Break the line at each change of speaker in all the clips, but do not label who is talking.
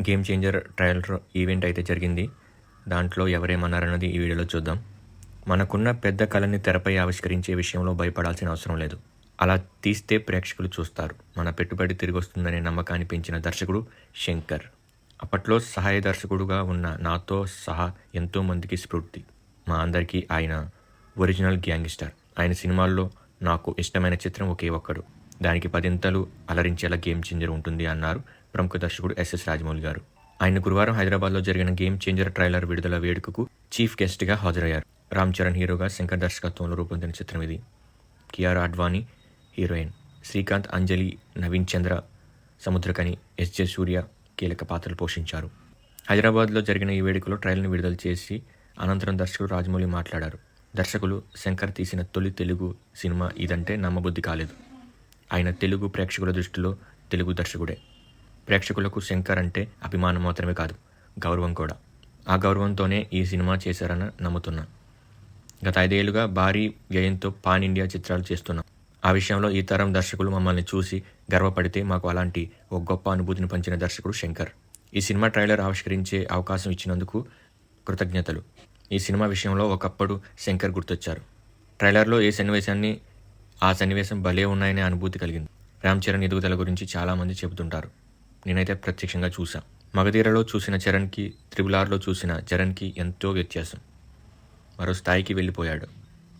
Game changer trial event అయితే జరిగింది. దాంట్లో ఎవరేమన్నారన్నది ఈ వీడియోలో చూద్దాం. మనకున్న పెద్ద కళని తెరపై ఆవిష్కరించే విషయంలో భయపడాల్సిన అవసరం లేదు. అలా తీస్తే ప్రేక్షకులు చూస్తారు. మన పెట్టుబడి తిరిగి వస్తుందనే నమ్మకాన్ని పెంచిన దర్శకుడు శంకర్. అప్పట్లో సహాయ దర్శకుడుగా ఉన్న నాతో సహా ఎంతోమందికి స్ఫూర్తి. మా అందరికీ ఆయన ఒరిజినల్ గ్యాంగ్స్టర్. ఆయన సినిమాల్లో నాకు ఇష్టమైన చిత్రం ఒకే ఒక్కడు. దానికి 10 అలరించేలా గేమ్ చేంజర్ ఉంటుంది అన్నారు ప్రముఖ దర్శకుడు ఎస్ఎస్ రాజమౌళి గారు. ఆయన గురువారం హైదరాబాద్లో జరిగిన గేమ్ చేంజర్ ట్రైలర్ విడుదల వేడుకకు చీఫ్ గెస్ట్గా హాజరయ్యారు. రామ్ చరణ్ హీరోగా, శంకర్ దర్శకత్వంలో రూపొందిన చిత్రం ఇది. కియారా అడ్వాణి హీరోయిన్, శ్రీకాంత్, అంజలి, నవీన్ చంద్ర, సముద్రకని, ఎస్జే సూర్య కీలక పాత్రలు పోషించారు. హైదరాబాద్లో జరిగిన ఈ వేడుకలో ట్రైలర్ని విడుదల చేసి అనంతరం దర్శకుడు రాజమౌళి మాట్లాడారు. దర్శకులు శంకర్ తీసిన తొలి తెలుగు సినిమా ఇదంటే నమ్మబుద్ధి కాలేదు. ఆయన తెలుగు ప్రేక్షకుల దృష్టిలో తెలుగు దర్శకుడే. ప్రేక్షకులకు శంకర్ అంటే అభిమానం మాత్రమే కాదు, గౌరవం కూడా. ఆ గౌరవంతోనే ఈ సినిమా చేశారని నమ్ముతున్నా. గత 5 ఏళ్లుగా భారీ వ్యయంతో పాన్ ఇండియా చిత్రాలు చేస్తున్నాం. ఆ విషయంలో ఈ తరం దర్శకులు మమ్మల్ని చూసి గర్వపడితే మాకు అలాంటి ఒక గొప్ప అనుభూతిని పంచిన దర్శకుడు శంకర్. ఈ సినిమా ట్రైలర్ ఆవిష్కరించే అవకాశం ఇచ్చినందుకు కృతజ్ఞతలు. ఈ సినిమా విషయంలో ఒకప్పుడు శంకర్ గుర్తొచ్చారు. ట్రైలర్లో ఏ సన్నివేశాన్ని ఆ సన్నివేశం భలే ఉన్నాయనే అనుభూతి కలిగింది. రామ్ చరణ్ ఎదుగుదల గురించి చాలామంది చెబుతుంటారు. నేనైతే ప్రత్యక్షంగా చూసా. మగధీరలో చూసిన చరణ్కి, RRRలో చూసిన చరణ్కి ఎంతో వ్యత్యాసం. మరో స్థాయికి వెళ్ళిపోయాడు.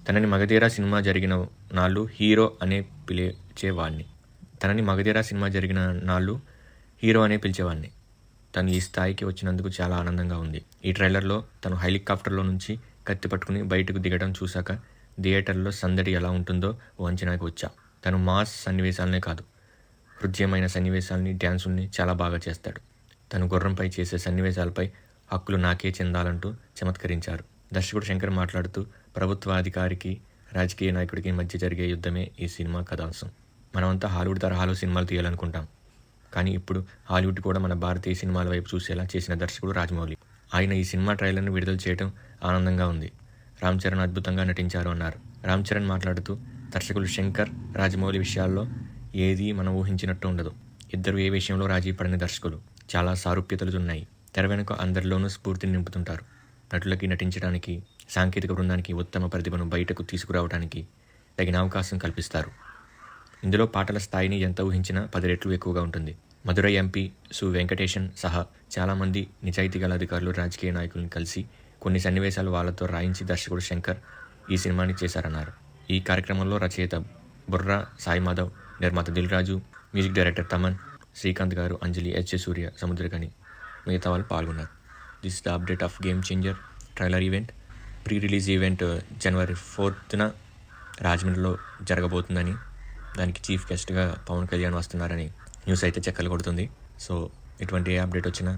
తనని మగధీర సినిమా జరిగిన నాళ్ళు హీరో అనే పిలిచేవాడిని. తను ఈ స్థాయికి వచ్చినందుకు చాలా ఆనందంగా ఉంది. ఈ ట్రైలర్లో తను హెలికాప్టర్లో నుంచి కత్తి పట్టుకుని బయటకు దిగడం చూశాక థియేటర్లో సందడి ఎలా ఉంటుందో ఓ అంచనాకి వచ్చా. తను మాస్ సన్నివేశాలనే కాదు, హృదయమైన సన్నివేశాలని, డ్యాన్సుల్ని చాలా బాగా చేస్తాడు. తను గుర్రంపై చేసే సన్నివేశాలపై హక్కులు నాకే చెందాలంటూ చమత్కరించారు. దర్శకుడు శంకర్ మాట్లాడుతూ, ప్రభుత్వాధికారికి, రాజకీయ నాయకుడికి మధ్య జరిగే యుద్ధమే ఈ సినిమా కథాంశం. మనమంతా హాలీవుడ్ తరహాలో సినిమాలు తీయాలనుకుంటాం. కానీ ఇప్పుడు హాలీవుడ్ కూడా మన భారతీయ సినిమాల వైపు చూసేలా చేసిన దర్శకుడు రాజమౌళి. ఆయన ఈ సినిమా ట్రైలర్ను విడుదల చేయడం ఆనందంగా ఉంది. రామ్ చరణ్ అద్భుతంగా నటించారు అన్నారు. రామ్ చరణ్ మాట్లాడుతూ, దర్శకులు శంకర్, రాజమౌళి విషయాల్లో ఏదీ మనం ఊహించినట్టు ఉండదు. ఇద్దరు ఏ విషయంలో రాజీ పడని దర్శకులు. చాలా సారూప్యతలు ఉన్నాయి. తెర వెనుక అందరిలోనూ స్ఫూర్తిని నింపుతుంటారు. నటులకి నటించడానికి, సాంకేతిక బృందానికి ఉత్తమ ప్రతిభను బయటకు తీసుకురావడానికి తగిన అవకాశం కల్పిస్తారు. ఇందులో పాటల స్థాయిని ఎంత ఊహించినా 10 రెట్లు ఎక్కువగా ఉంటుంది. మధురై ఎంపీ సు వెంకటేశన్ సహా చాలామంది నిజాయితీ గల అధికారులు, రాజకీయ నాయకులను కలిసి కొన్ని సన్నివేశాలు వాళ్ళతో రాయించి దర్శకుడు శంకర్ ఈ సినిమాని చేశారన్నారు. ఈ కార్యక్రమంలో రచయిత బుర్రా సాయి మాధవ్, నిర్మాత Dil Raju, music director Thaman, Srikanth garu, Anjali, SJ Surya, Samuthirakani మిగతా వాళ్ళు పాల్గొన్నారు. This the update of Game Changer trailer event. Pre release event జనవరి 4న రాజమండ్రిలో జరగబోతుందని, దానికి చీఫ్ గెస్ట్గా పవన్ కళ్యాణ్ వస్తున్నారని న్యూస్ అయితే చెక్కలు కొడుతుంది. సో ఎటువంటి ఏ అప్డేట్ వచ్చినా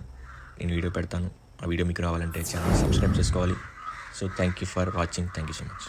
నేను వీడియో పెడతాను. ఆ వీడియో మీకు రావాలంటే ఛానల్ సబ్స్క్రైబ్ చేసుకోవాలి. So thank you for watching. Thank you so much.